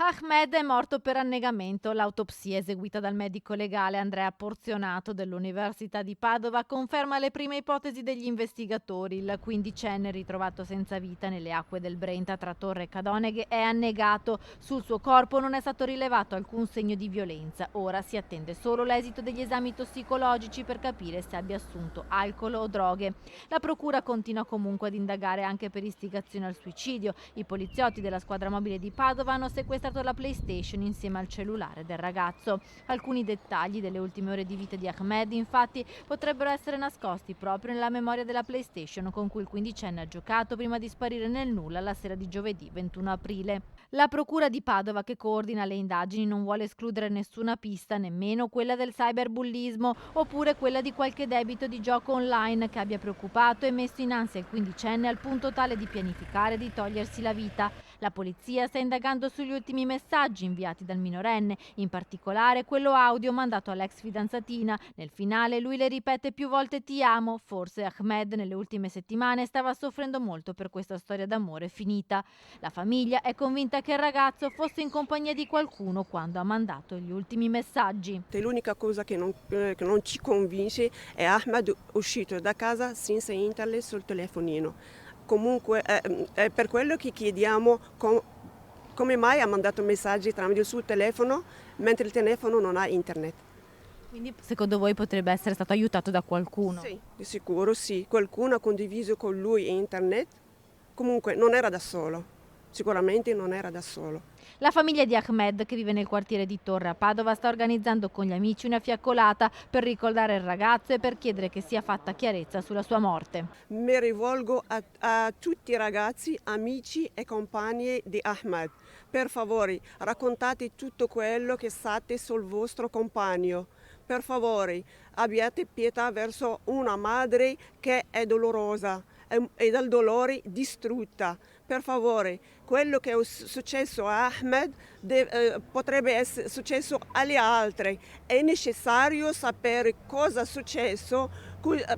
Ahmed è morto per annegamento. L'autopsia eseguita dal medico legale Andrea Porzionato dell'Università di Padova conferma le prime ipotesi degli investigatori. Il quindicenne, ritrovato senza vita nelle acque del Brenta tra Torre e Cadoneghe, è annegato. Sul suo corpo non è stato rilevato alcun segno di violenza. Ora si attende solo l'esito degli esami tossicologici per capire se abbia assunto alcol o droghe. La procura continua comunque ad indagare anche per istigazione al suicidio. I poliziotti della squadra mobile di Padova hanno sequestrato la PlayStation insieme al cellulare del ragazzo. Alcuni dettagli delle ultime ore di vita di Ahmed, infatti, potrebbero essere nascosti proprio nella memoria della PlayStation con cui il quindicenne ha giocato prima di sparire nel nulla la sera di giovedì 21 aprile. La procura di Padova, che coordina le indagini, non vuole escludere nessuna pista, nemmeno quella del cyberbullismo oppure quella di qualche debito di gioco online che abbia preoccupato e messo in ansia il quindicenne al punto tale di pianificare di togliersi la vita. La polizia sta indagando sugli ultimi messaggi inviati dal minorenne, in particolare quello audio mandato all'ex fidanzatina. Nel finale lui le ripete più volte "ti amo". Forse Ahmed nelle ultime settimane stava soffrendo molto per questa storia d'amore finita. La famiglia è convinta che il ragazzo fosse in compagnia di qualcuno quando ha mandato gli ultimi messaggi. E l'unica cosa che non ci convince è Ahmed uscito da casa senza internet sul telefonino. Comunque è per quello che chiediamo come mai ha mandato messaggi tramite il suo telefono mentre il telefono non ha internet. Quindi secondo voi potrebbe essere stato aiutato da qualcuno? Sì, di sicuro sì. Qualcuno ha condiviso con lui internet. Comunque non era da solo. Sicuramente non era da solo. La famiglia di Ahmed, che vive nel quartiere di Torre a Padova, sta organizzando con gli amici una fiaccolata per ricordare il ragazzo e per chiedere che sia fatta chiarezza sulla sua morte. Mi rivolgo a tutti i ragazzi, amici e compagni di Ahmed. Per favore, raccontate tutto quello che sapete sul vostro compagno. Per favore, abbiate pietà verso una madre che è dolorosa e dal dolore distrutta. Per favore, quello che è successo a Ahmed potrebbe essere successo alle altre. È necessario sapere cosa è successo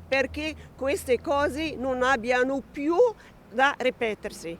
perché queste cose non abbiano più da ripetersi.